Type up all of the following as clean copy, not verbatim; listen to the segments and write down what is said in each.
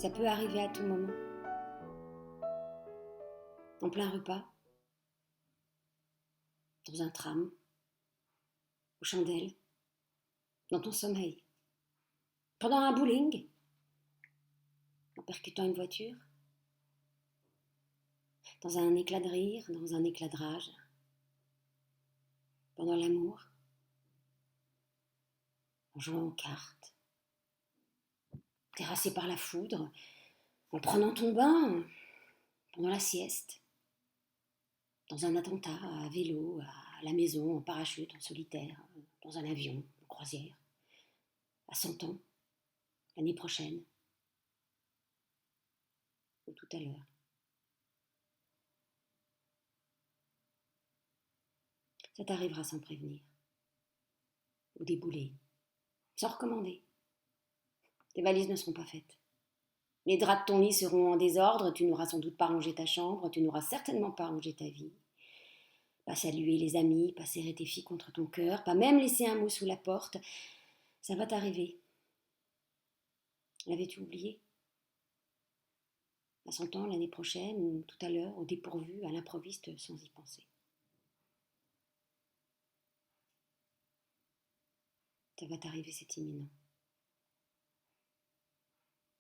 Ça peut arriver à tout moment. En plein repas, dans un tram, aux chandelles, dans ton sommeil, pendant un bowling, en percutant une voiture, dans un éclat de rire, dans un éclat de rage, pendant l'amour, en jouant aux cartes, terrassé par la foudre, en prenant ton bain, pendant la sieste, dans un attentat, à vélo, à la maison, en parachute, en solitaire, dans un avion, en croisière, à 100 ans, l'année prochaine, ou tout à l'heure. Ça t'arrivera sans prévenir, ou déboulé, sans recommander. Tes valises ne seront pas faites. Les draps de ton lit seront en désordre, tu n'auras sans doute pas rangé ta chambre, tu n'auras certainement pas rangé ta vie. Pas saluer les amis, pas serrer tes filles contre ton cœur, pas même laisser un mot sous la porte. Ça va t'arriver. L'avais-tu oublié? À 100 ans, l'année prochaine, ou tout à l'heure, au dépourvu, à l'improviste, sans y penser. Ça va t'arriver, c'est imminent.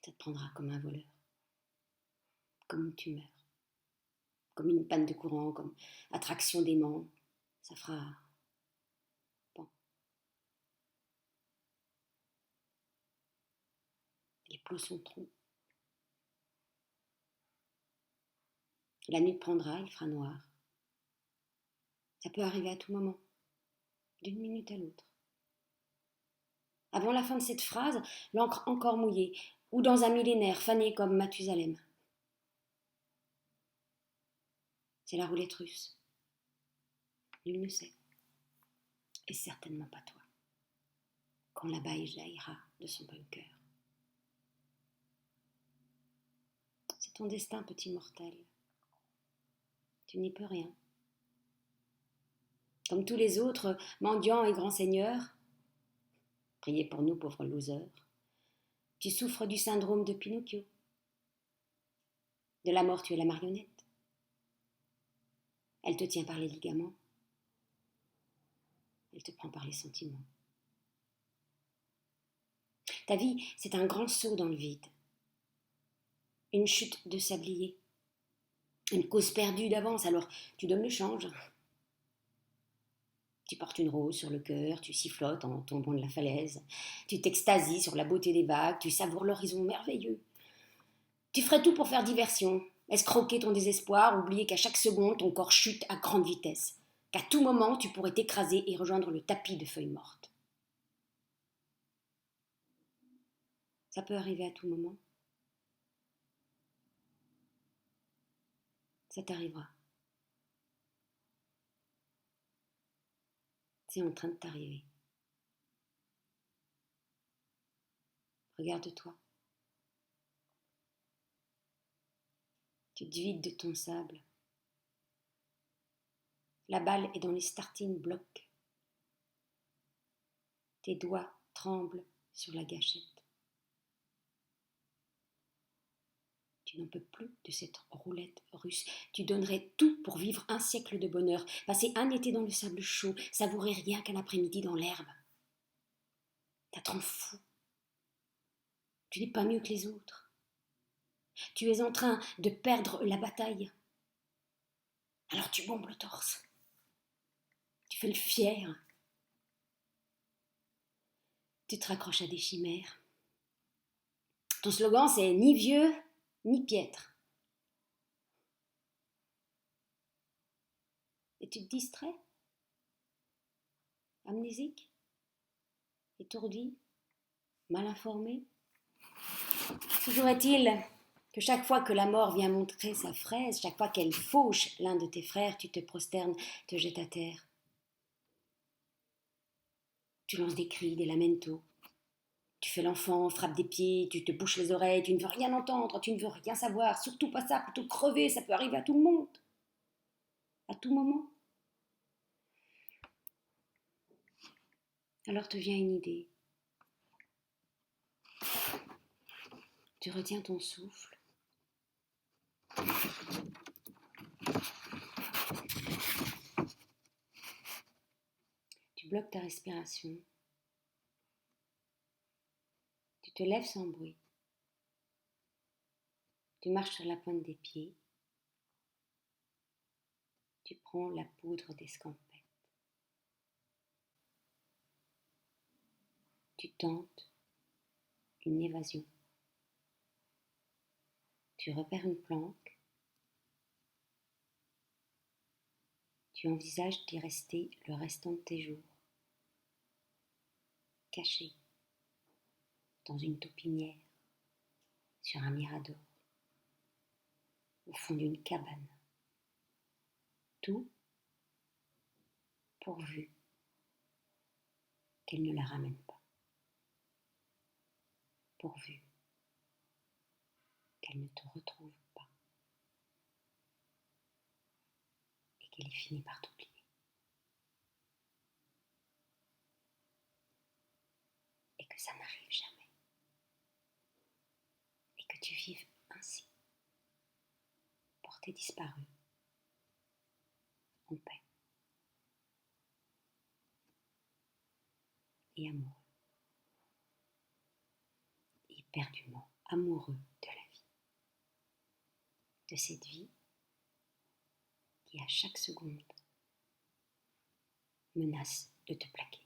Ça te prendra comme un voleur, comme une tumeur, comme une panne de courant, comme attraction d'aimant. Ça fera... Bon. Les plots sont troncs. La nuit te prendra, il fera noir. Ça peut arriver à tout moment, d'une minute à l'autre. Avant la fin de cette phrase, l'encre encore mouillée, ou dans un millénaire fané comme Mathusalem. C'est la roulette russe. Nul ne sait. Et certainement pas toi. Quand là-bas il jaillira de son bunker. C'est ton destin, petit mortel. Tu n'y peux rien. Comme tous les autres, mendiants et grands seigneurs, priez pour nous, pauvres losers, tu souffres du syndrome de Pinocchio. De la mort, tu es la marionnette. Elle te tient par les ligaments. Elle te prend par les sentiments. Ta vie, c'est un grand saut dans le vide. Une chute de sablier. Une cause perdue d'avance, alors tu donnes le change. Tu portes une rose sur le cœur, tu sifflotes en tombant de la falaise, tu t'extasies sur la beauté des vagues, tu savoures l'horizon merveilleux. Tu ferais tout pour faire diversion, escroquer ton désespoir, oublier qu'à chaque seconde ton corps chute à grande vitesse, qu'à tout moment tu pourrais t'écraser et rejoindre le tapis de feuilles mortes. Ça peut arriver à tout moment. Ça t'arrivera. C'est en train de t'arriver. Regarde-toi. Tu te vides de ton sable. La balle est dans les starting blocks. Tes doigts tremblent sur la gâchette. Tu n'en peux plus de cette roulette russe. Tu donnerais tout pour vivre un siècle de bonheur, passer un été dans le sable chaud, savourer rien qu'un après-midi dans l'herbe. Ça te rend fou. Tu n'es pas mieux que les autres. Tu es en train de perdre la bataille. Alors tu bombes le torse. Tu fais le fier. Tu te raccroches à des chimères. Ton slogan, c'est ni vieux, ni piètre. Et tu te distrais, amnésique, étourdi, mal informé. Toujours est-il que chaque fois que la mort vient montrer sa fraise, chaque fois qu'elle fauche l'un de tes frères, tu te prosternes, te jettes à terre. Tu lances des cris, des lamentos. Tu fais l'enfant, frappes des pieds, tu te bouches les oreilles, tu ne veux rien entendre, tu ne veux rien savoir, surtout pas ça, plutôt crever, ça peut arriver à tout le monde. À tout moment. Alors te vient une idée. Tu retiens ton souffle. Tu bloques ta respiration. Tu te lèves sans bruit. Tu marches sur la pointe des pieds. Tu prends la poudre d'escampette. Tu tentes une évasion. Tu repères une planque. Tu envisages d'y rester le restant de tes jours, caché dans une taupinière, sur un mirador, au fond d'une cabane. Tout pourvu qu'elle ne la ramène pas. Pourvu qu'elle ne te retrouve pas et qu'elle ait fini par t'oublier. Et que ça n'arrive jamais. Et que tu vives ainsi, porté disparu, en paix et amoureux. Éperdument amoureux de la vie. De cette vie qui à chaque seconde menace de te plaquer.